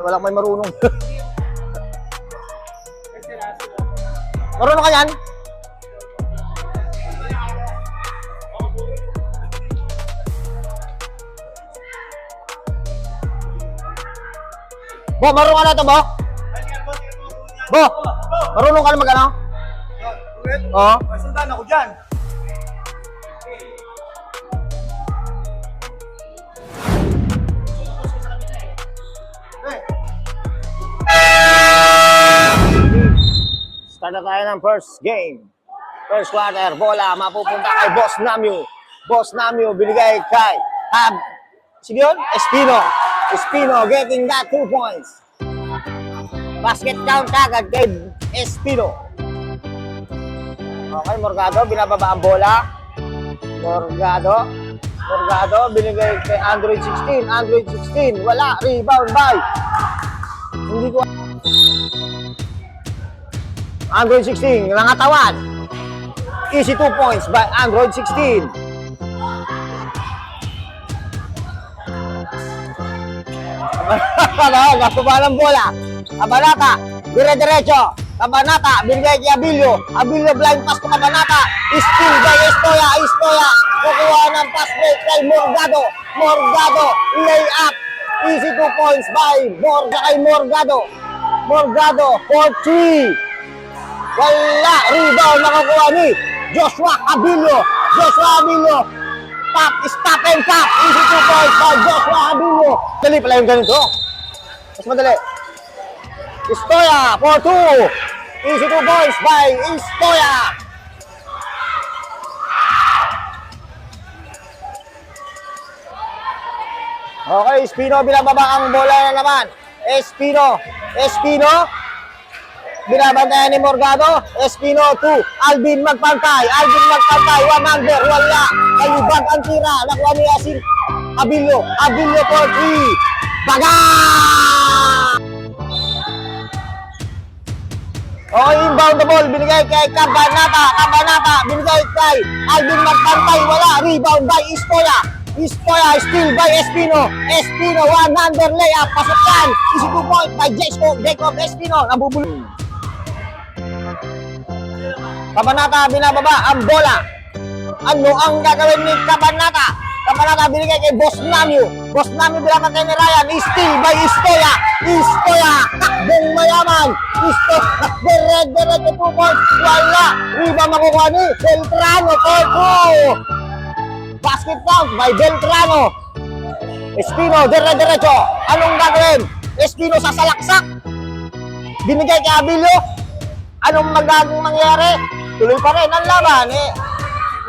Walang may marunong. Marunong ka yan? Bo, marunong ka na ito, Bo? Bo, marunong ka na mag-ano? Oo. May sundan ako dyan. Start na tayo ng first game. First quarter, bola, mapupunta kay Boss Namio. Boss Namio, binigay kay sige yun? Espino getting that 2 points. Basket count agad kay Espino. Okay, Morgado, binababa ang bola. Morgado, binigay kay Android 16. Wala, rebound by. Hindi ko... Android 16, nangatawan. Easy 2 points by Android 16. Gasuba ng bola. Kabanata, dire-diretso. Kabanata, binigay kay Abilio. Abilio blind pass to Kabanata. Steal by Estoya. Kukuha ng pass break kay Morgado. Lay up. Easy 2 points by Morgado. Morgado, 4-3. Wala, rebound nakakuha ni Joshua Abilio. Stop and tap. Easy 2 points by Joshua Abilio. Dali pala yung ganito. Mas madali. Estoya, 4-2. Easy 2 points by Estoya. Okay, Espino, binababa ang bola na naman. Espino. Binabantayan ni Morgado. Espino 2. Alvin magpantay. 1 under. Wala. Kalibag ang tira. Nakuha ni Yasin. Abilio for 3. Baga! Okay, inbound the ball. Binigay kay Kabanata. Binigay kay Alvin magpantay. Wala. Rebound by Estoya, steal by Espino, 1 under layup. Pasok yan. Easy 2 point by Jacob Espino. Nabubulong. Kabanata, binababa ang bola. Ano ang gagawin ni Kabanata? Binigay kay Boss Namio. Binabantay ni Ryan. Steal by Estoya. Takbong mayaman. Dire-diretso 2 points. Wala. Riba makukuha ni Beltrano. 4-2. Basket count by Beltrano. Espino, dire-diretso. Anong gagawin? Espino sa salaksak. Binigay kay Abilio. Anong magagawin mangyari? Tuloy pa rin ang laban.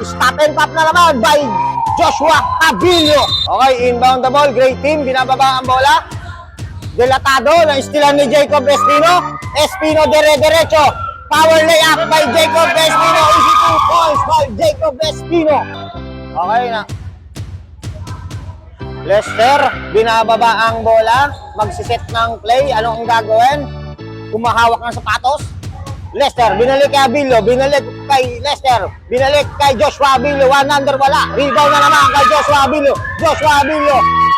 Stop and pop na naman by Joshua Abilio. Okay, inbound the ball. Great team. Binababa ang bola. Delatado. Na-stealan ni Jacob Espino, dire-diretso. Power layup by Jacob Espino. Easy 2 points by Jacob Espino. Okay na. Lester, binababa ang bola. Magsiset ng play. Ano ang gagawin? Kumahawak ng sapatos. Lester, binalik kay Abilio. Binalik kay Lester. Binalik kay Joshua Abilio. 1 under, wala. Rebound na naman kay Joshua Abilio.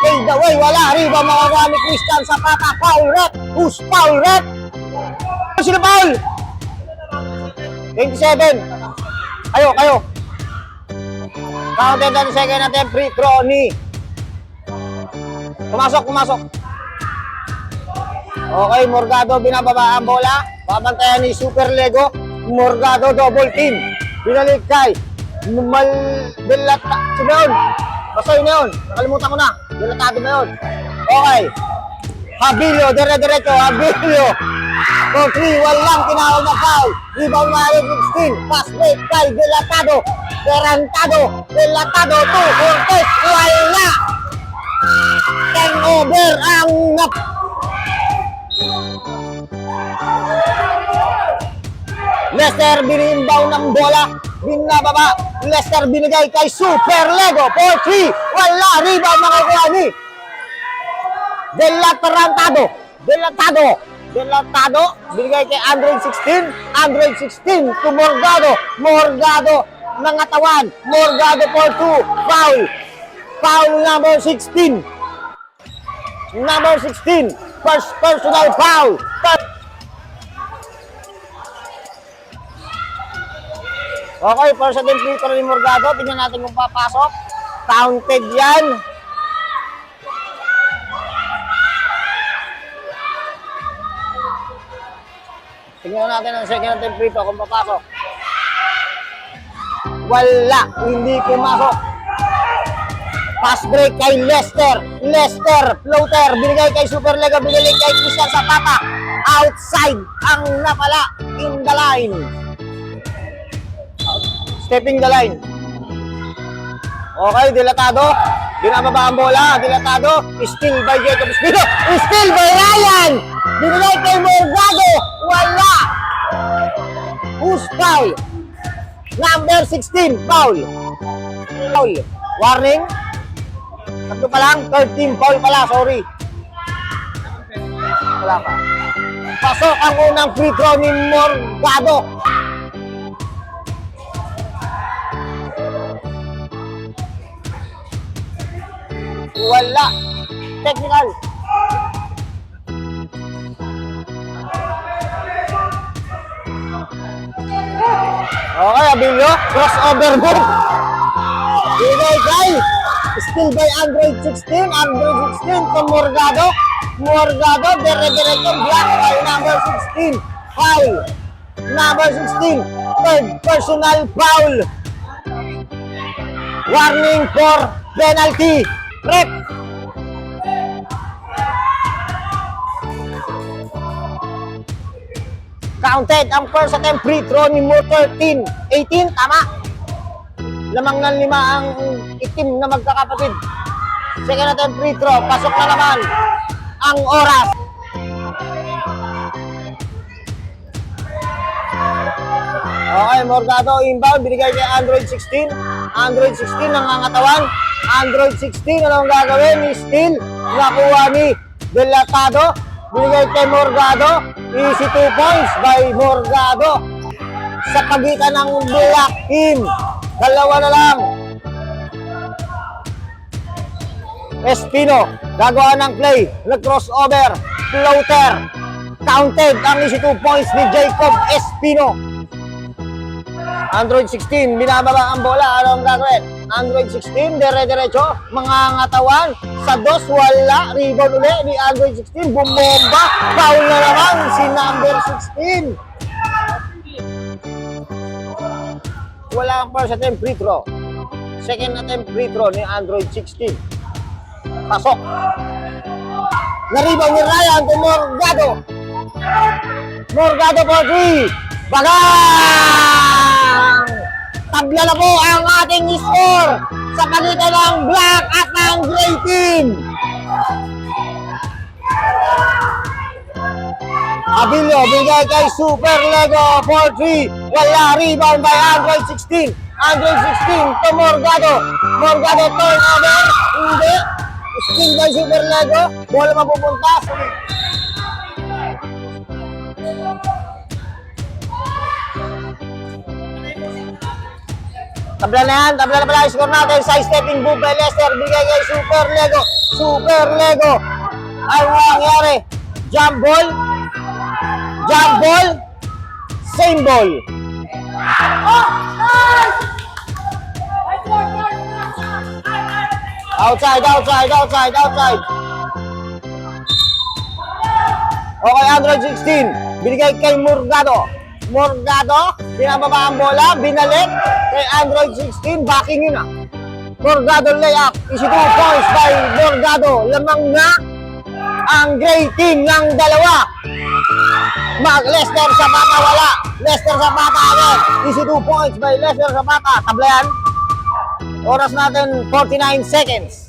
Fade away, wala. Rebound makakuha ni Christian Zapata. Foul rep. Who's foul rep? Sino foul? 27. Kayo. Counted ang second attempt, free throw ni. Pumasok. Okay, Morgado binababa ang bola. Babantayan ni Super Lego. Morgado double team. Binalik kay Delata. Sino yun? Basta yun na yun. Nakalimutan ko na. Delatado na yun. Okay. Abilio, dire-diretso. Abilio. For 3, walang tinawag na foul. Rebound na 16. Pass break kay Delatado. Delatado 2, Cortez, wala! Turnover ang Lester, binimbaw ng bola, binababa. Lester binigay kay Super Lego, 4-3, wala! Rebound makakuha ni Delatado, binigay kay Android 16 to Morgado, nangatawan. Morgado for 2. Foul number 16. First personal foul. Okay, first attempt free throw ni Morgado. Tingnan natin kung papasok. Counted yan. Tingnan natin ang second attempt free throw kung papasok. Wala, hindi pumasok. Pass break kay Lester. Lester, floater, binigay kay Super Lego, binigay kay Christian Zapata. Outside ang napala in the line. Stepping the line. Okay, dilatado. Binababa ang bola, dilatado. Steal by Jacob Espino. Steal by Ryan. Binigay kay Morgado. Wala. Who's foul? Number 16, foul. Foul. Warning. Tatlo pa lang, third team, foul pala, sorry. Wala pa. Pasok ang unang free throw ni Morgado. Wala. Technical. Okay, Abilio. Crossover move. Bigay kay. Still by Android 16. Android 16 to Morgado. Morgado, dire-diretso block by number 16. Foul. Number 16. Third personal foul. Warning for penalty. Rep. Counted ang first attempt free throw ni Mo 13. 18, tama? Lamang ng 5 ang itim na magkakapatid. Second attempt free throw. Pasok na naman ang oras. Okay, Morgado inbound. Binigay kay Android 16. Android 16 nangangatawan. Android 16, anong gagawin? Steal. Nakuha ni Delatado. Binigay kay Morgado. Easy 2 points by Morgado. Sa pagitan ng Black Team. Dalawa na lang. Espino. Gagawa ng play. Nag-crossover. Floater. Counted ang easy 2 points ni Jacob Espino. Android 16, binababa ang bola. Ano ang gagawin? Android 16, dire-diretso. Mga ngatawan. Sa dos, wala. Rebound uli ni Android 16. Bumomba. Foul na naman si number 16. Wala ang first attempt free throw. Second attempt free throw ni Android 16. Pasok. Naribaw ni Ryan to Morgado. Morgado for 3. Bagang! Tabla na po ang ating score sa pagitan ng Black at ng Gray Team. Abilio, bigay kay Super Lego for 3. Wala, rebound by Android 16. Android 16 to Morgado. Morgado turnover. Hindi. Steal by Super Lego. Bola mapupunta. Tabla na yan. Tabla na pala yung score natin. Side stepping move by Lester. Bigay kay Super Lego. Super Lego. Ano nangyari? Jump ball. Jump ball. Same ball. Outside, outside, outside, outside. Okay, Android 16. Binigay kay Morgado. Morgado, binababa ang bola, binalik kay Android 16, backing yun ah. Morgado layup, easy 2 points by Morgado. Lamang na ang Gray Team ng dalawa. Lester Zapata wala. Lester Zapata agad. Easy 2 points by Lester Zapata. Tablayan. Oras natin 49 seconds.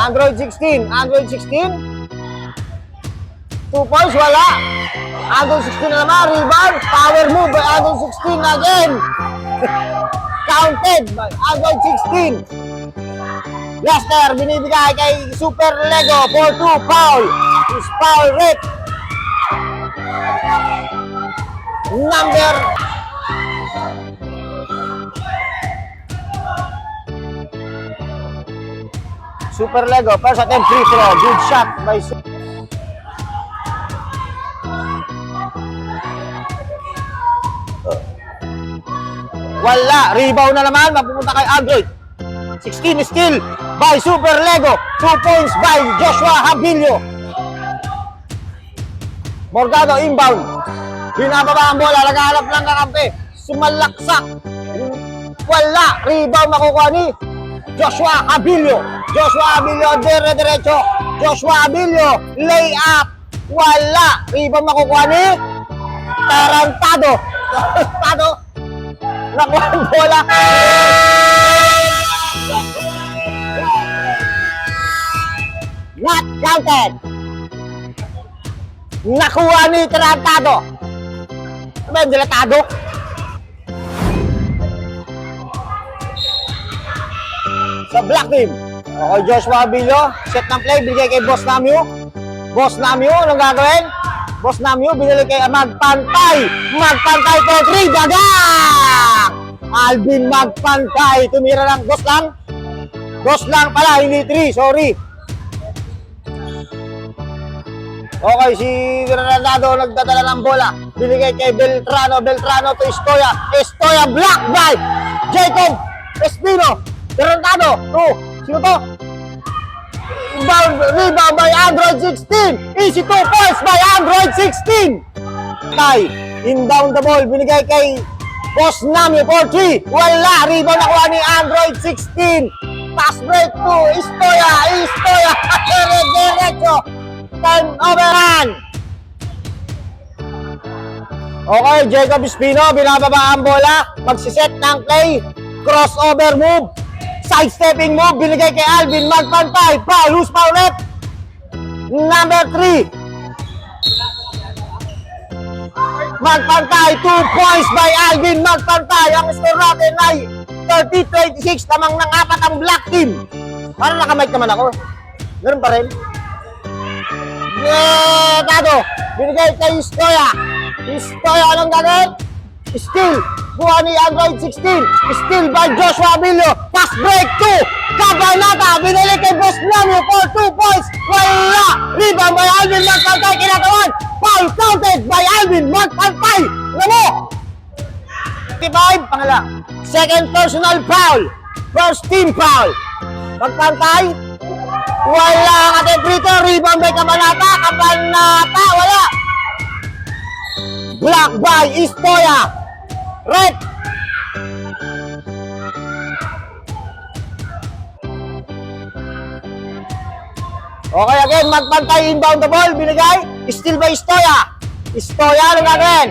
Android 16. Android 16. 2 points wala. Android 16 na naman. Rebound. Power move by Android 16 again. Counted by Android 16. Lester binibigay kay Super Lego for 2 foul. Is foul rip. Number Super Lego, first attempt free throw. Good shot by Wala. Rebound na naman. Mapupunta kay Android. 16 steal by Super Lego. 2 points by Joshua Habilio. Morgado inbound. Binababa ang bola. Naghahanap ng kakampi. Sumalaksak. Wala. Rebound makukuha ni Joshua Habilio. Joshua Habilio. Dire-diretso. Joshua Habilio. Lay up. Wala. Rebound makukuha ni Tarantado. Tarantado. Nakuha ang bola. Not counted. Nakuha ni Tarantado. Ano ba yung dilatado? Sa black team. Okay, Joshua Habilio. Set ng play. Bigay kay Boss Namio. Boss Namio, anong gagawin? Boss Namio, binili kay Magpantay. Magpantay for 3. Dagang! Alvin Magpantay. Tumira lang. Boss lang. Boss lang pala, hindi 3. Sorry. Okay, si Granado nagdadala ng bola. Binigay kay Beltrano. Beltrano to Estoya. Estoya block by Jacob Espino. Granado. Sino to? Rebound by Android 16. Easy 2 points by Android 16. Tay, inbound the ball. Binigay kay Boss Namio for 3. Wala. Rebound nakuha ni Android 16. Pass break to Estoya. Estoya. Diretso. Turnover. Okay, Jacob Espino. Binababa ang bola. Magsiset ng play. Crossover move. Sidestepping move, binigay kay Alvin Magpantay. Foul, loose foul left. Number 3. Magpantay, 2 points by Alvin Magpantay. Ang score natin ay 30-26. Tamang ng 4 ang black team. Parang nakamike naman ako. Ganun pa rin. Tado, binigay kay Estoya. Estoya, anong gagawin? Steal. Buha ni Android 16. Steal by Joshua Habilio. Pass break to Cabanata. Binili kay Boss Namio for 2 points. Wala. Rebound by Alvin Magpantay. Kinatawan. Foul counted by Alvin Magpantay. Ano? 55. Pangala. Second personal foul. First team foul. Magpantay. Wala ang ating free-throw. Rebound by Cabanata. Cabanata. Wala. Block by Estoya. Red. Okay, again, Magpantay inbound the ball. Binigay. Steal by Estoya. Estoya, ano gagawin?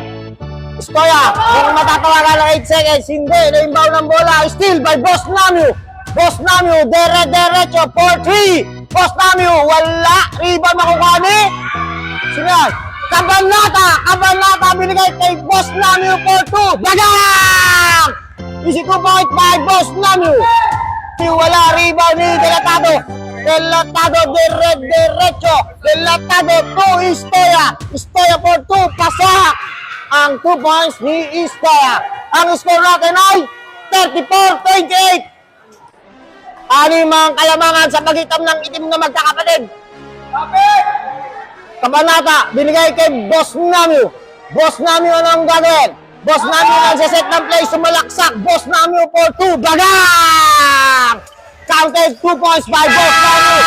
Estoya, kung matatawagan ng 8 seconds, hindi. Na-inbound ng bola. Steal by Boss Namio. Boss Namio, dire-diretso, 4-3. Boss Namio, wala. Rebound makukuha ni. Sino yan? Cabanata! Cabanata binigay kay Boss Namio for 2. Dagang! Easy 2 point by Boss Namio. Wala. Rebound ni Delatado. Delatado dire-diretso. Delatado to Estoya. Estoya for 2. Pasak! Ang 2 points ni Estoya. Ang score natin ay 34-28. Anim ang kalamangan sa pagitan ng itim na magkakapatid. Cabanata, binigay kay Boss Namio. Boss Namio, anong gagawin? Boss Namio nagsiset ng play, sumalaksak. Boss Namio for 2. Dagang! Counted 2 points by Boss Namio.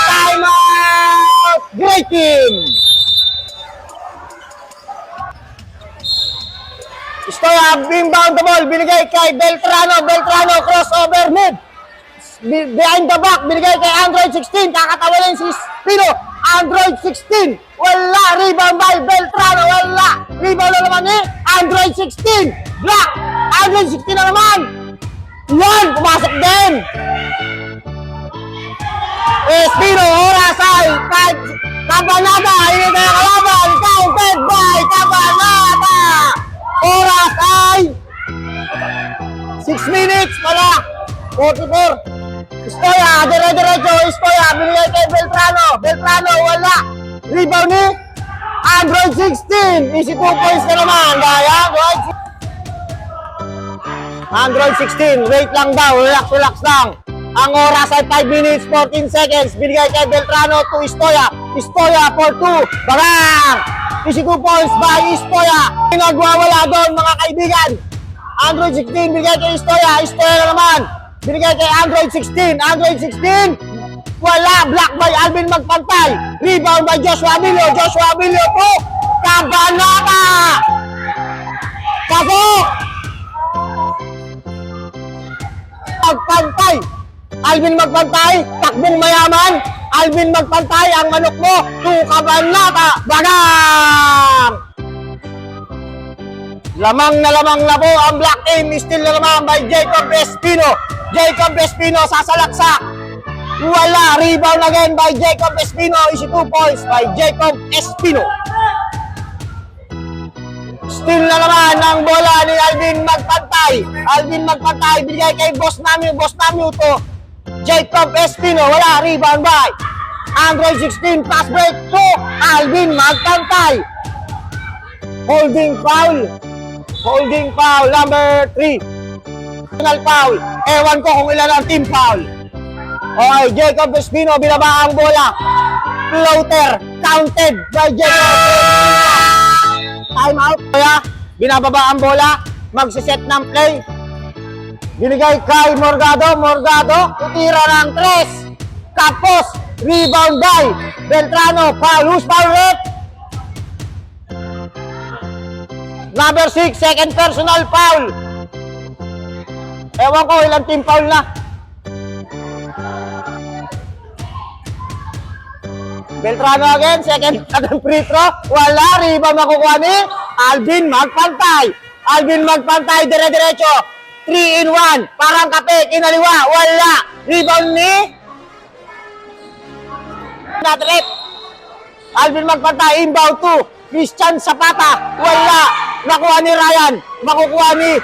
Time out! Great team! Estoya, inbound the ball. Binigay kay Beltrano. Beltrano, crossover move. Behind the back, binigay kay Android 16. Kakatawalin si Spino. Android 16. Wala. Rebound by Beltrano. Wala. Rebound na naman ni Android 16. Black. Android 16 na naman. Yan. Pumasok din. Spino. Oras ay Cabanata. Hindi na kalaban. Counted by Cabanata. Oras ay 6 minutes pala. 44. Estoya, dire-diretso, Estoya, binigay kay Beltrano. Beltrano, wala. Rebound ni Android 16. Easy 2 points na naman. Daya, Android 16, wait lang daw. Relax, relax lang. Ang oras ay 5 minutes, 14 seconds. Binigay kay Beltrano to Estoya. Estoya for 2. Barang! Easy 2 points by Estoya. Nagwawala doon, mga kaibigan. Android 16, binigay kay Istoya. Istoya na naman. Binigay kay Android 16. Android 16. Wala. Block by Alvin Magpantay. Rebound by Joshua Abilio. Joshua Abilio po. Kabanata. Pasok. Magpantay. Alvin Magpantay. Takbong mayaman. Alvin Magpantay. Ang manok mo. To Kabanata. Bagang. Lamang na po ang Black Team. Still na naman by Jacob Espino. Jacob Espino sasalaksak. Wala. Rebound again by Jacob Espino. Isi 2 points by Jacob Espino. Still na naman ang bola ni Alvin Magpantay. Alvin Magpantay. Binigay kay Boss Namio. Boss Namio to Jacob Espino. Wala. Rebound by Android 16. Pass break to Alvin Magpantay. Holding foul. Holding foul, number 3. Personal foul. Ewan ko kung ilan ang team foul. Okay, Jacob Espino, binaba ang bola. Floater, counted by Jacob Espino. Time out. Kaya, binababa ang bola. Magsiset ng play. Binigay kay Morgado. Morgado, tutira ng 3. Tapos, rebound by Beltrano. Foul. Who's foul rep? Number 6, second personal foul. Ewan ko ilang team foul na. Beltrano again, second free throw. Wala, rebound makukuha ni Alvin Magpantay. Alvin Magpantay, dire-diretso. 3-in-1, parang kape, kinaliwa. Wala, rebound ni Natrip. Alvin Magpantay, inbound 2. Christian Zapata, wala. Nakuha ni Ryan, makukuha ni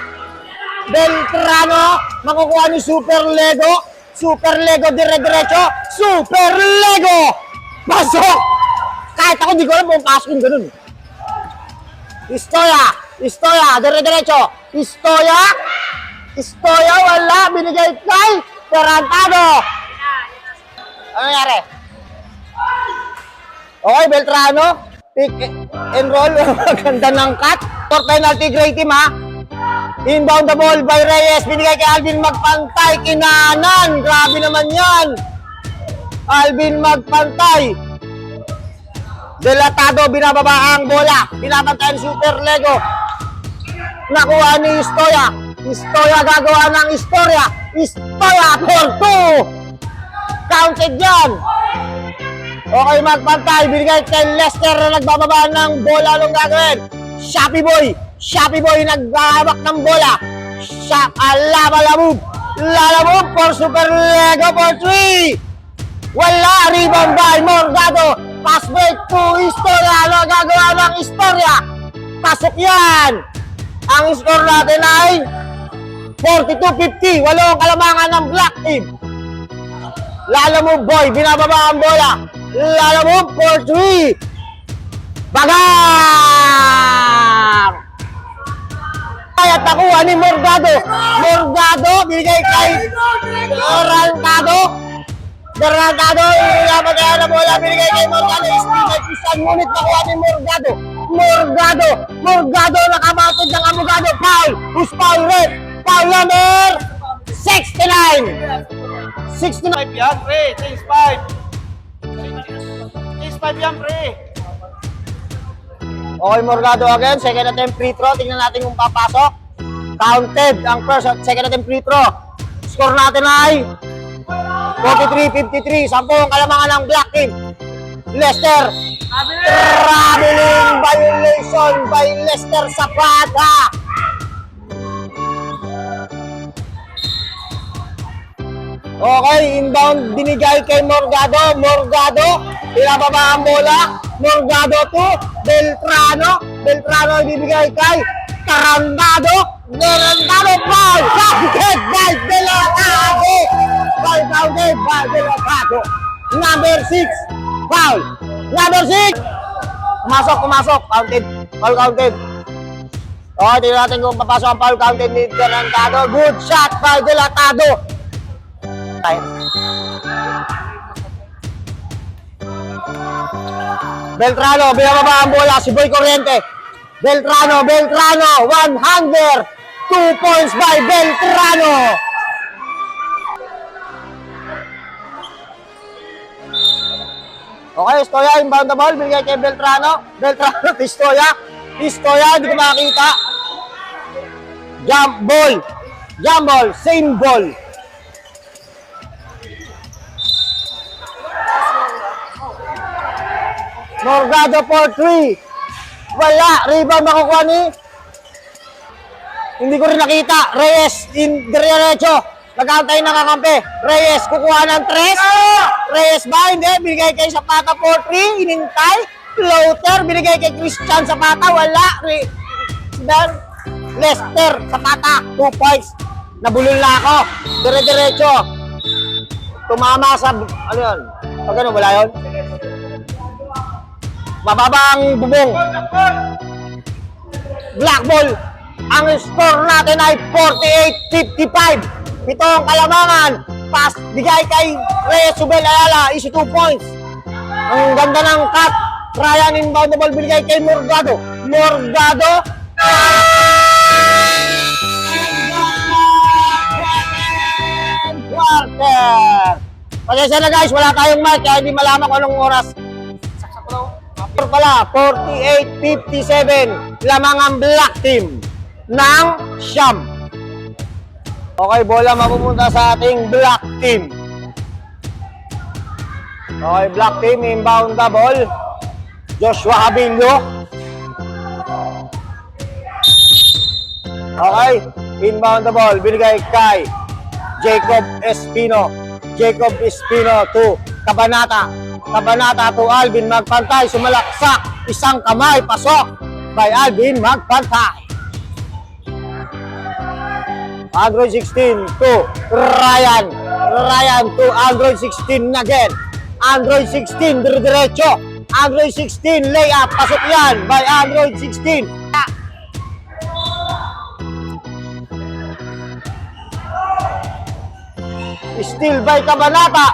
Beltrano, makukuha ni Super Lego. Super Lego, dire-diretso. Super Lego! Pasok! Kahit ako di ko alam kung pasok yung ganun. Istoya, Istoya, dire-diretso. Istoya, Istoya, wala. Binigay kay Tarantado. Ano nangyari? Okay, Beltrano. Pick and roll. Ganda ng cut. For penalty, great team ha. Inbound the ball by Reyes. Binigay kay Alvin Magpantay. Kinanan. Grabe naman yan. Alvin Magpantay. Delatado. Binababa ang bola. Binabantay ang Super Lego. Nakuha ni Istoya. Istoya gagawa ng istorya. Istoya for 2. Counted yan. Okay, Magpantay. Binigay kay Lester na nagbababa ng bola. Anong gagawin? Shopee Boy. Shopee Boy nagbabak ng bola. Lalamove. Lalamove for Super Lego for 3. Wala. Rebound by Morgado. Pass break to Istoya. Ano gagawa ng istorya? Pasok yan. Ang score natin ay 42-50. Walong kalamangan ng Black Team. Lalamove Boy. Binababa ang bola. Lalamove for 3. Bagang! At nakuha ni Morgado. Morgado, binigay kay Dorantado. Dorantado, inabot kaya na bola, binigay kay Morgado. Isang ngunit nakuha ni Morgado. Morgado, Morgado, nakabatid ng Abogado. Foul, who's foul red? Foul number 69. 69 Yan, pre. Things 5. Things 5 yan, pre. Okay, Morgado again. Second attempt free throw. Tingnan natin kung papasok. Counted ang first at second attempt free throw. Score natin ay 43-53. 10 kalamangan ng Black Team. Lester. Traveling violation by Lester Zapata. Okay, inbound binigay kay Morgado. Morgado, pinababa ang bola. Morgado to Beltrano. Beltrano ibibigay kay Tarantado. Tarantado foul. Counted by Delatado. Foul counted by Delatado. Number 6. Foul. Number 6. Pumasok, pumasok. Counted. Foul counted. Okay, tingnan natin kung papasok ang foul counted ni Tarantado. Good shot by Delatado. Beltrano, binababa ang bola si Boy Corriente. Beltrano, Beltrano, one-hander 2 points by Beltrano. Okay, Estoya, inbound the ball. Binigay kay Beltrano. Beltrano to Estoya. Estoya, hindi ko makakita. Jump ball. Jump ball. Same ball. Morgado for 3. Wala. Rebound makukuha ni. Hindi ko rin nakita. Reyes in diretso. Nag-aantay na kakampi. Reyes kukuha ng 3. Reyes ba? Hindi. Binigay kay Zapata for 3. Inintay. Floater. Binigay kay Christian Zapata. Wala. Dan Lester Zapata. 2 points. Nabulol na ako. Dire-diretso. Tumama sa... Ano yun? Pag ano, wala yun? Mababa ang bubong. Black ball. Ang score natin ay 48-55. Ito ang kalamangan. Pass, bigay kay Reyes Subel Ayala. Isi 2 points. Ang ganda ng cut. Ryan inbound the ball. Binigay kay Morgado. Morgado. Quarter. Pasensya na guys, wala tayong mic kaya hindi malaman kung anong oras. Pala, 48-57. Lamang ang black team ng Siam. Okay, bola mapupunta sa ating black team. Okay, black team, inbound the ball. Joshua Abilio. Okay, inbound the ball. Binigay kay Jacob Espino. Jacob Espino to Cabanata. Cabanata to Alvin Magpantay. Sumalaksak. Isang kamay. Pasok by Alvin Magpantay. Android 16 to Ryan. Ryan to Android 16 again. Android 16 diretso. Android 16 layup. Pasok yan by Android 16. Still by Cabanata.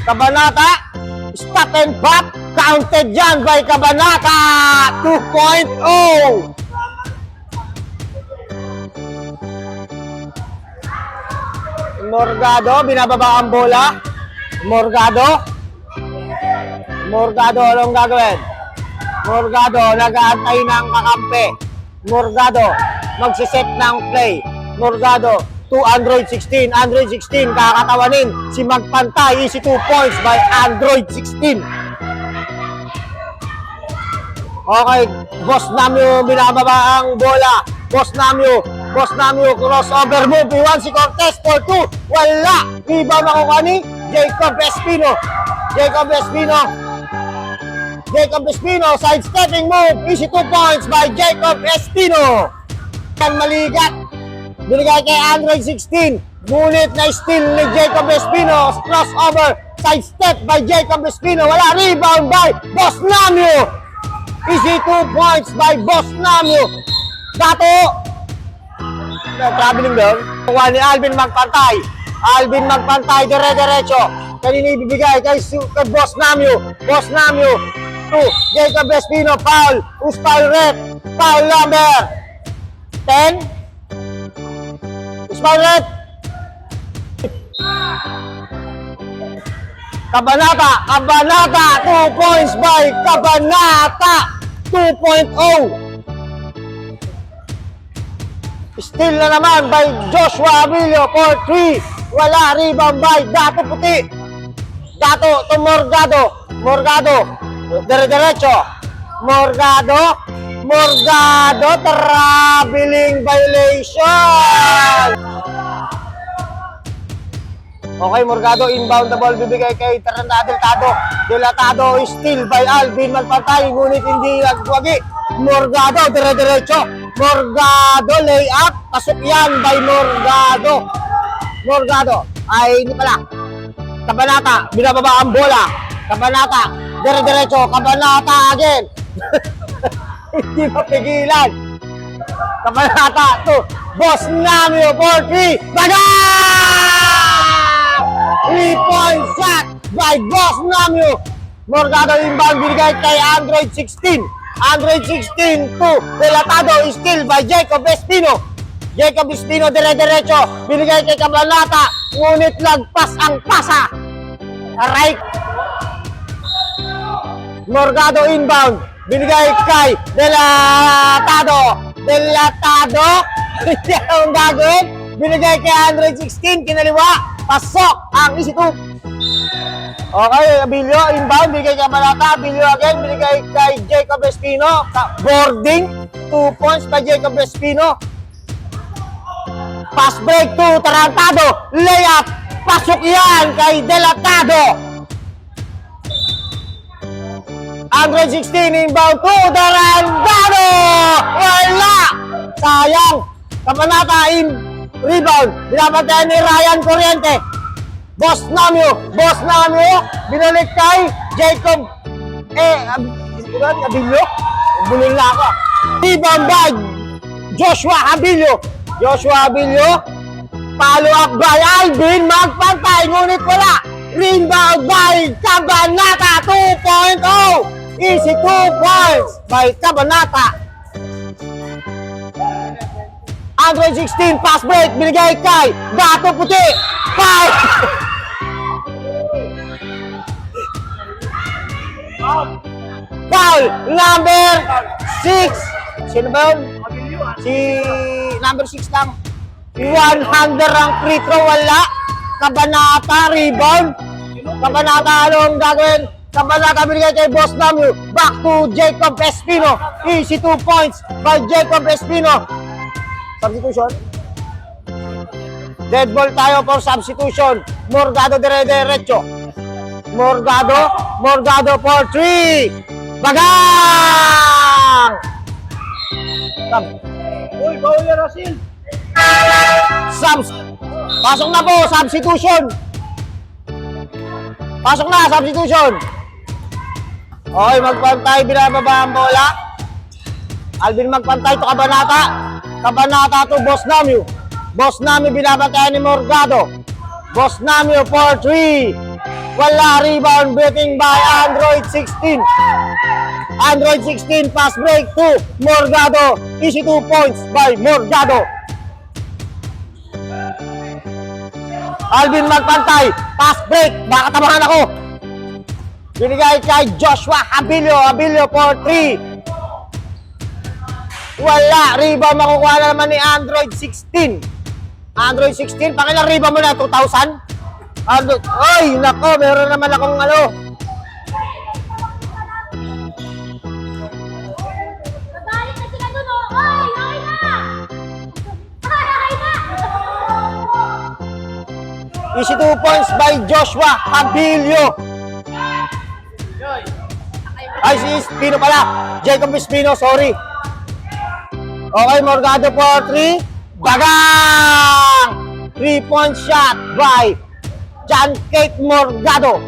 Cabanata. Stop and pop. Counted yan by Cabanata. 2.0. Morgado. Binababa ang bola. Morgado. Morgado. Anong gagawin? Morgado. Nag-aantay ng kakampi. Morgado. Magsiset ng play. Morgado. To Android 16. Android 16, kakatawanin si Magpantay. Easy 2 points by Android 16. Okay, Boss Namyo binababa ang bola. Boss Namyo crossover move. Iwan si Cortez for 2. Wala. Rebound ako kani Jacob Espino. Jacob Espino, sidestepping move. Easy 2 points by Jacob Espino. Kan maligat. Binigay kay Android 16. Ngunit na steal ni Jacob Espino. Crossover. Sidestep by Jacob Espino. Wala. Rebound by Boss Namyo. Easy 2 points by Boss Namyo. Dato. Traveling doon. Kuha ni Alvin Magpantay. Alvin Magpantay. Dire-diretso. Kanina ibibigay kay Boss Namyo. Boss Namyo. To Jacob Espino. Foul. Who's foul rep? Foul number 10. Sparret. Cabanata, 2 points by Cabanata, 2.0. Still na naman by Joshua Abilio for 3. Wala. Rebound by Dato Puti. Dato to Morgado. Dire-diretso. Morgado, traveling violation. Okay, Morgado inbound the ball. Bibigay kay Delatado still by Alvin Magpantay. Ngunit hindi nagwagi. Morgado, dire-diretso. Morgado, layup. Pasok yan by Morgado. Ay, hindi pala. Cabanata, binababa ang bola. Cabanata, dire-diretso. Cabanata again. Hindi mapigilan. Cabanata to Boss Namyo for 3. Baga! 3-point shot by Boss Namyo. Morgado inbound. Binigay kay Android 16. Android 16 to Delatado. Still by Jacob Espino. Jacob Espino, dire-diretso. Binigay kay Cabanata. Ngunit lagpas ang pasa. Aray. Morgado inbound. Binigay kay Delatado. Delatado. Hindi ang gagawin. Binigay kay 116. Kinaliwa. Pasok ang isitup. Okay, Abilio, inbound, binigay kay Cabanata. Abilio again, binigay kay Jacob Espino. Boarding, 2 points by Jacob Espino. Pass break to Tarantado. Layup, pasok yan kay Delatado. 116 inbound to Tarantado. Wala! Sayang. Cabanata in rebound. Binabantayan ni Ryan Corriente. Boss Namio, binalik kay Jacob, Abilio, bulil na ako. Rebound by Joshua Abilio, follow up by Alvin Magpantay, ngunit wala. Rebound by Cabanata 2.0, easy 2 points by Cabanata. 116 pass break, binigay kay Gato Puti, foul! Foul number 6. Sino ba yun? Si number 6 lang. 100 ang free throw, wala. Cabanata rebound. Cabanata anong gagawin? Cabanata binigay kay Boss Namio. Back to Jacob Espino. Easy 2 points by Jacob Espino. Substitution. Dead ball tayo for substitution. Morgado dire-diretso. Morgado for 3. Bagang! Uy, bawal yan, Rasil. Pasok na po, substitution. Pasok na, substitution. Okay, magpantay, binababa ang bola. Alvin magpantay to Cabanata. Cabanata to Boss Namio. Boss Namio binabantayan ni Morgado. Boss Namio for 3. Wala, rebound beating by Android 16. Android 16 pass break to Morgado. Easy 2 points by Morgado. Alvin magpantay. Pass break. Baka tamahan ako. Binigay kay Joshua Abilio for 3. Wala. Rebound makukuha na naman ni Android 16. Android 16. Pakilang rebound mo na 2,000. Ay, nako. Meron naman akong ano. Babalik na sila dun, oh! Oy! Okay na! Okay na! Easy 2 points by Joshua Abilio. Ay, si Espino pala. Jacob Espino, sorry. Okay, Morgado for 3. Bagang! 3-point shot by John Kate Morgado.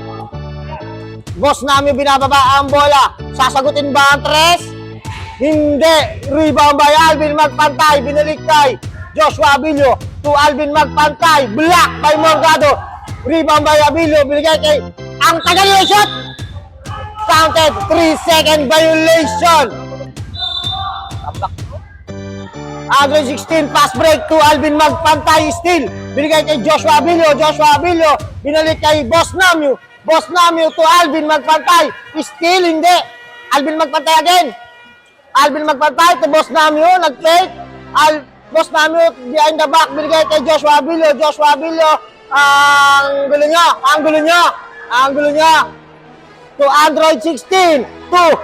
Boss Namio binababa ang bola. Sasagutin ba ang 3? Hindi. Rebound by Alvin Magpantay. Binalik kay Joshua Abilio to Alvin Magpantay. Block by Morgado. Rebound by Abilio. Binigay kay ang tagal yung shot. Counted 3-second violation. Android 16 pass break to Alvin Magpantay still. Binigay kay Joshua Abilio. Binalik kay Boss Namio. Boss Namio to Alvin Magpantay. Still hindi. Alvin Magpantay again. Alvin Magpantay to Boss Namio. Nag-fake. Boss Namio behind the back. Binigay kay Joshua Abilio. Ang gulo niya. To Android 16. To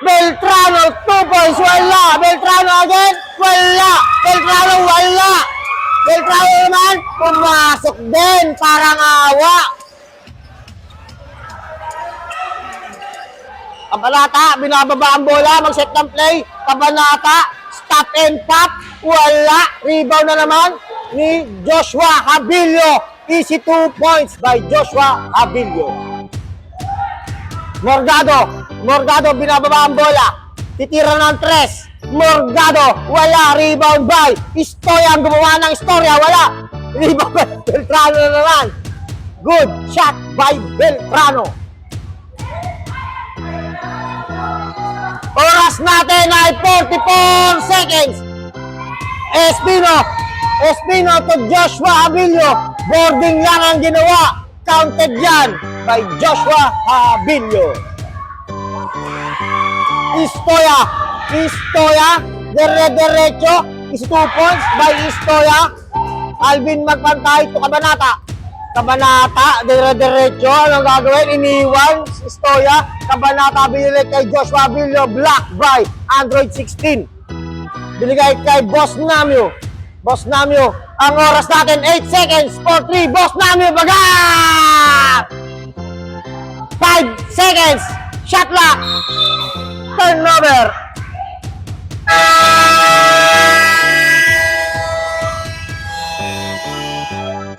Beltrano. 2 points. Wala. Beltrano again. Wala. Beltrano naman. Pumasok din. Parang awa. Cabanata, binababa ang bola, mag-set ng play. Cabanata, stop and pop. Wala. Rebound na naman ni Joshua Abilio. Easy 2 points by Joshua Abilio. Morgado, binababa ang bola. Titira ng 3. Morgado, wala. Rebound by Istoya. Ang gumawa ng istorya, wala. Rebound by Beltrano na naman. Good shot by Beltrano. Oras natin ay 44 seconds. Espino, Espino to Joshua Abilio. Boarding lang ang ginawa. Counted yan by Joshua Abilio. Istoya, dire-derecho, is 2 points by Istoya. Alvin magpantay to Kabanata, dire-derecho, anong gagawin? Iniwan, Istoya, Kabanata binili kay Joshua Abilio, block by Android 16. Binigay kay Boss Namio. Boss Namio, ang oras natin, 8 seconds for 3, Boss Namio, baga! 5 seconds, shot lock, turnover.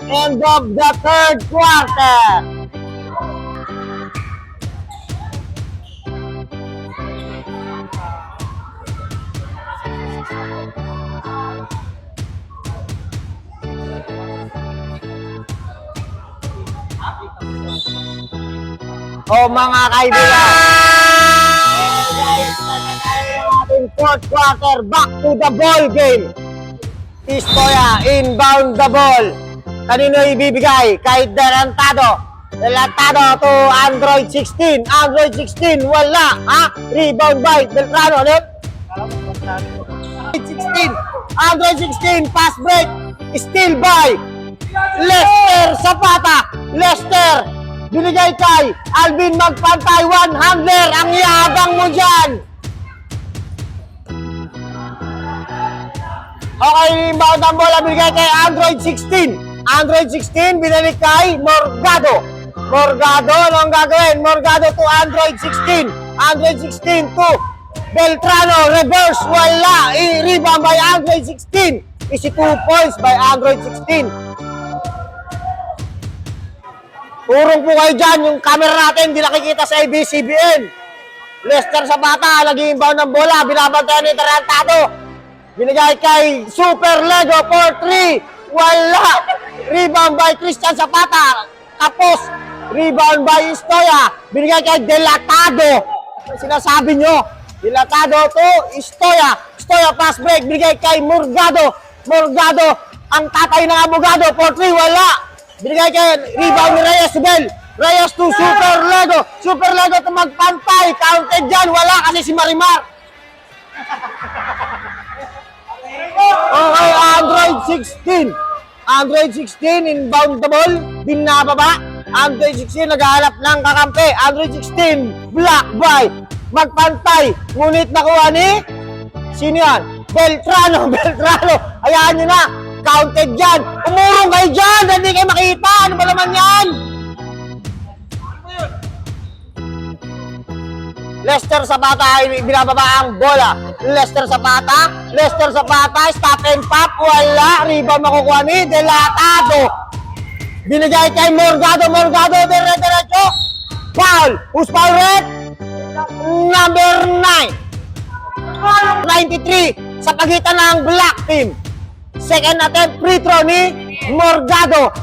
End of the third quarter. O mga kaibigan, ating fourth quarter, back to the ball game. Istoya, inbound the ball. Kanino ibibigay? Kay Delantado. Delantado to Android 16. Android 16, wala. Ha? Rebound by Beltrano. Ano? 16. Android 16, pass break. Steal by Lester Zapata. Lester, binigay kay Alvin Magpantay. One handler. Ang yabang mo dyan. Okay, inbound ang bola. Binigay kay Android 16. Android 16, binalik kay Morgado. Morgado, ano ang gagawin? Morgado to Android 16. Android 16 to Beltrano. Reverse, wala. I-rebound by Android 16. Isi 2 points by Android 16. Turong po kayo dyan. Yung camera natin, hindi nakikita sa ABS-CBN. Lester Zapata, nag-inbound ng bola. Binabantayan ni Tarantado. Binigay kay Super Lego for 3. Wala. Rebound by Christian Zapata. Tapos, rebound by Istoya. Binigay kay Delatado. Sinasabi nyo, Delatado to Istoya. Istoya pass break. Binigay kay Morgado. Morgado, ang tatay ng abogado. For 3, wala. Binigay kay rebound ni Reyes Bell. Reyes to Super Lego. Super Lego to Magpantay. Counted dyan. Wala kasi si Marimar. Okay, Android 16. Android 16, inbound the ball. Binababa. Android 16, naghahanap ng kakampi. Android 16, block by Magpantay. Ngunit nakuha ni sino yan? Beltrano. Beltrano. Hayaan nyo na. Counted dyan. Umurong kayo dyan. Hindi kayo makita. Ano ba naman yan? Lester Zapata ay binababa ang bola. Lester Zapata, stop and pop, wala. Rebound makukuha ni Delatado. Binigay kay Morgado, dire-diretso. Foul. Who's foul red? Number 9. 93 sa pagitan ng black team. Second attempt, free throw ni Morgado.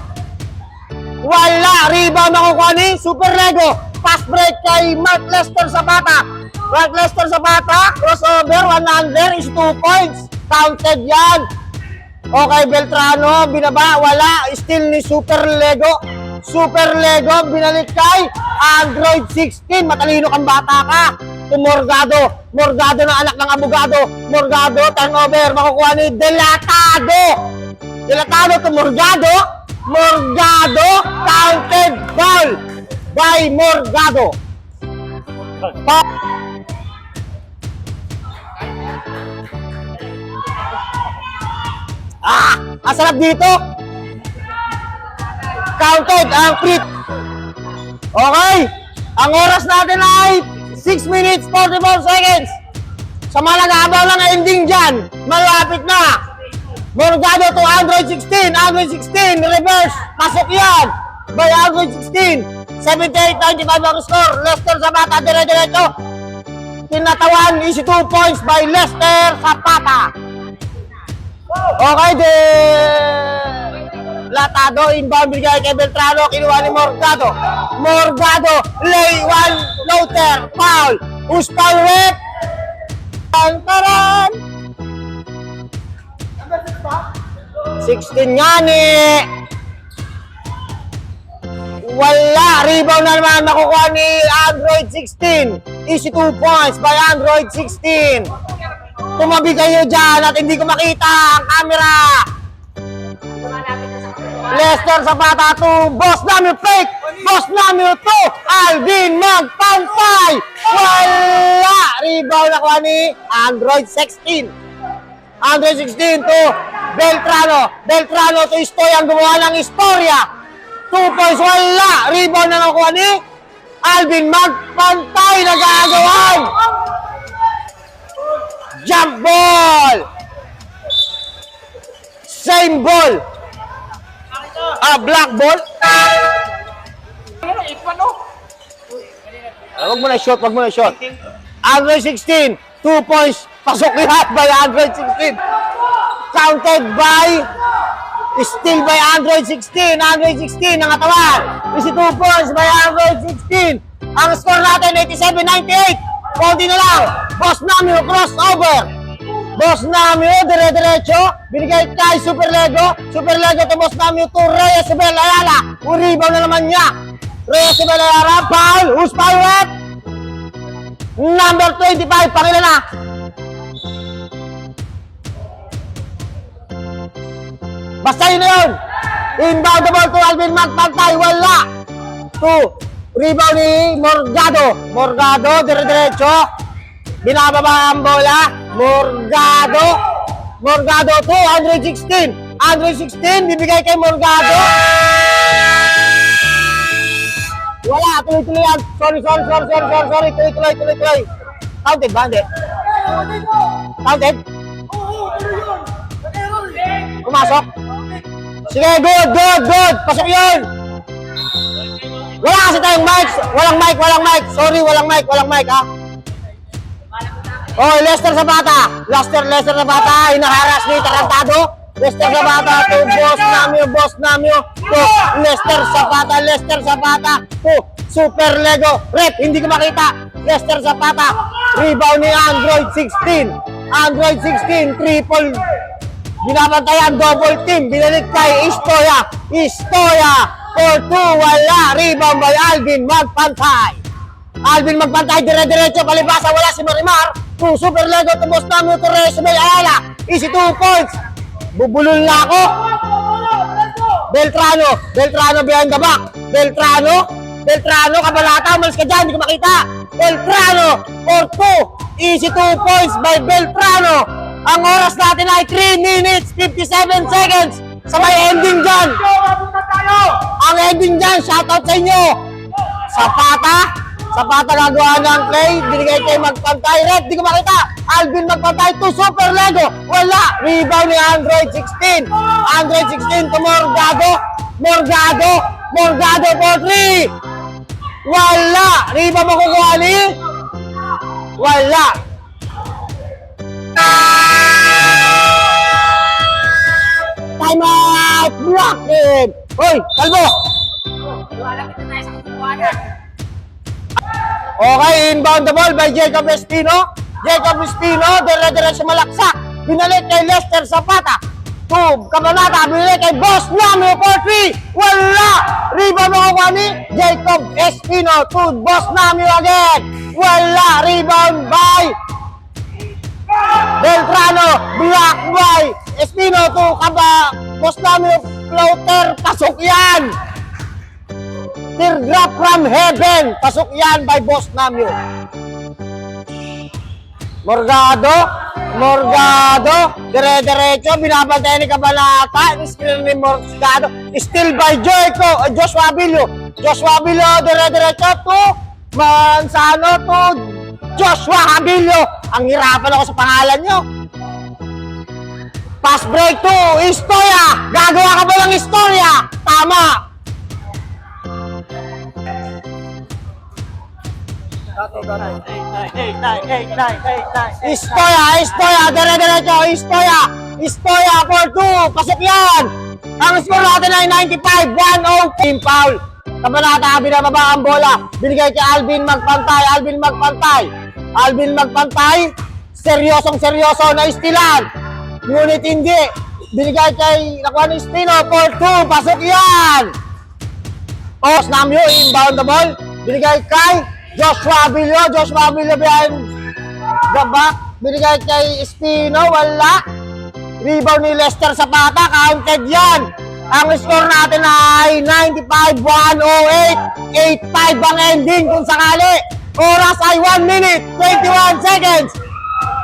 Wala. Rebound makukuha ni Super Lego. Pass break kay Mark Lester Zapata. Mark Lester Zapata, crossover, one under, is 2 points. Counted yan. Okay, Beltrano, binaba, wala. Still ni Super Lego. Super Lego, binalik kay Android 16. Matalino kang bata ka. To Morgado. Morgado na anak ng abogado. Morgado, turnover, makukuha ni Delatado. Delatado to Morgado. Morgado, counted ball by Morgado. Ang sarap dito. Counted ang free. Okay. Ang oras natin ay 6 minutes 44 seconds. Sa mga nag-aabaw ng ending dyan, malapit na. Morgado to Android 16. Android 16, reverse. Pasok yan by Android 16. 78-95 ang score. Lester Zapata, dire-diretso. Tinatawan, easy 2 points by Lester Zapata. Okay, Latado, inbound, bigay kay Beltrano, kinuha ni Morgado. Morgado, lay one, floater, foul. Who's foul with? Taran! 16 nga ni. Wala. Rebound na naman makukuha ni Android 16. Easy 2 points by Android 16. Tumabi kayo dyan at hindi ko makita ang camera. Lester Zapata to Boss Namio fake. Boss Namio to Alvin magpantay. Wala. Rebound nakuha ni Android 16. Android 16 to Beltrano. Beltrano to Istoy ang gumawa ng istorya. 2 points, wala. Rebound na nakuha ni Alvin magpantay. Nagagawan. Jump ball. Same ball. Black ball. Wag mo na shot, wag mo na shot. Android 16, 2 points. Pasok lahat by Android 16. Counted by, still by Android 16. Android 16 ang katawan. Is 2 points by Android 16. Ang score natin, 87-98. Konti na lang. Boss Namio crossover. Boss Namio, dire-diretso. Binigay kay Super Lego. Super Lego to Boss Namio to Reyes Bel Ayala. Uribaw na naman niya. Reyes Bel Ayala, foul. Who's foul at? Number 25, pangila na. Basta yun na yun. Inbound the ball to Alvin magpantay. Wala. To rebound ni Morgado. Morgado, dire-diretso. Binababa ang bola. Morgado. Morgado to Android 16. Android 16, bibigay kay Morgado. Wala, tuloy-tuloy yan. Sorry. Tuloy-tuloy. Counted ba? Hindi. Counted? Pumasok? Sige, good. Pasok yun. Wala kasi tayong mic. Walang mic. Sorry, walang mic, ha? Oh, Lester Zapata. Lester Zapata. Hinaharas ni Tarantado. Lester Zapata to Boss Namio. To Lester Zapata. To Super Lego. Rep, hindi ko makita. Lester Zapata. Rebound ni Android 16. Android 16. Triple. Binabantayan, double team. Binalik kay Istoya. 4-2. Wala. Rebound by Alvin magpantay. Alvin magpantay, dire-diretso, palibasa, wala si Marimar. To Super Lego, to Boss Namio, to Reyes Bel Ayala. Easy 2 points. Bubulol na ako. Beltrano behind the back. Beltrano, kabalata, umalis ka dyan, hindi ko makita. Beltrano, 4-2. Easy 2 points by Beltrano. Ang oras natin ay 3 minutes, 57 seconds. Sabay ending dyan. Ang ending dyan, shoutout sa inyo. Zapata nagawa ng play, binigay kay magpantay. Red, di ko makita. Alvin magpantay to Super Lego. Wala. Rebound ni Android 16. Android 16 to Morgado for 3. Wala. Rebound makukuha ni? Wala. Time out. Block him. Hoy, kalbo. Okay, inbound the ball by Jacob Espino. Dire-diretso malaksak. Binalik kay Lester Zapata. To Cabanata, binalik kay Boss Namio for 3. Wala! Rebound makukuha ni Jacob Espino to Boss Namio again. Wala! Rebound by Beltrano. Block by Espino to Boss Namio. Floater, pasok yan! Teardrop from heaven. Pasok yan by Boss Namio. Morgado. Dire-diretso. Binabantayan ni Cabanata. Skill ni Morgado. Still by Joshua Abilio. Dire-diretso to Manzano to Joshua Abilio. Ang hirapan ako sa pangalan nyo. Pass break to Istoya. Gagawa ka ba ng istorya? Tama. Istoya, dire-diretso, Istoya for 2, pasok yan! Ang score natin ay 95-1-0, team foul. Cabanata, binababa ang bola, binigay kay Alvin magpantay, seryosong-seryoso na istilan, ngunit hindi, binigay kay nakuha ni Espino for 2. Pasok yan. Boss Namyo, inbound the ball. Binigay kay Joshua Abilio. Joshua Abilio behind the back. Binigay kay Espino. Wala. Rebound ni Lester Zapata. Counted yan. Ang score natin ay 95-108. 8-5 ang ending kung sakali. Oras ay 1 minute, 21 seconds.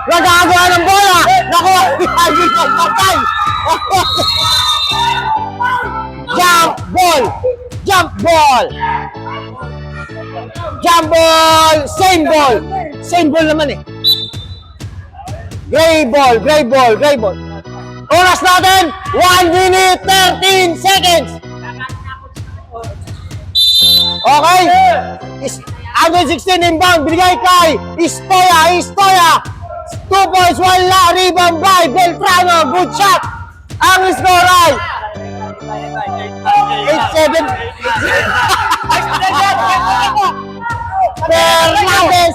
Nagagawa ng bola. Nakuha ni Ivy Pagpapay. Jump ball. Jump ball. Jump ball. Same ball. Same ball naman eh. Gray ball. Gray ball. Gray ball. Oras natin, 1 minute, 13 seconds. Okay. Under 16 inbound. Binigay kay Istoya. Istoya. 2 points. Wala. Rebound by Beltrano. Good shot. Ang score ay 8-7. Fernandez.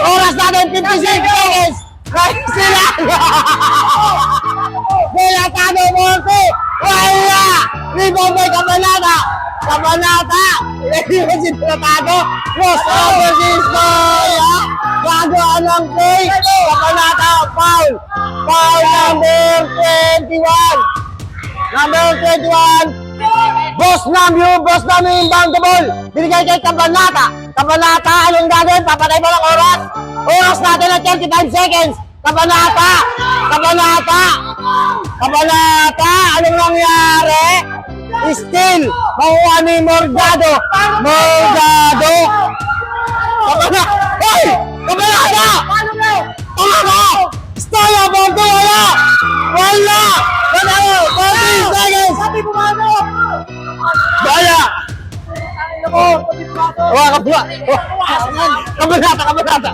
Oras natin, 56 seconds. Sila. Beltrano Monte. Wala. Rebound by Cabanata. Cabanata. Hindi ko sinatago. Crossover si Istoya. Gagawa ng play. Cabanata. Foul. Foul number 21. Number 21. Boss Namyo inbound the ball. Binigay kay Cabanata. Cabanata, anong gagawin? Papatay mo ng oras. Oras natin at 35 seconds. Cabanata. Cabanata. Cabanata. Anong nangyari? Still. Makuha ni Morgado. Morgado. Cabanata. Hey! Cabanata! Tama! Stoya, Bonto, wala! Wala! Wala! 40 seconds! Baya! Wala ka pula! Kabanata! Kabanata!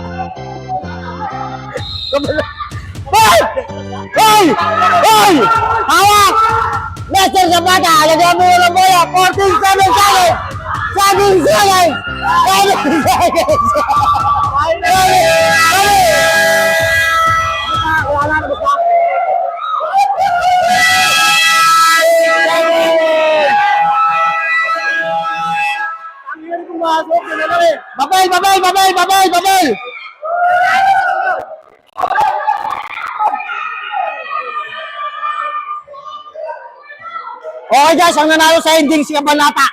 Hey! Hey! Hey! Hawak! Lester Zapata! Lagyan mo ng bola! 47 seconds! 7 seconds! 7 seconds! Babay, babay, babay, babay, babay. Okay guys, ang nanalo sa ending si Cabanata.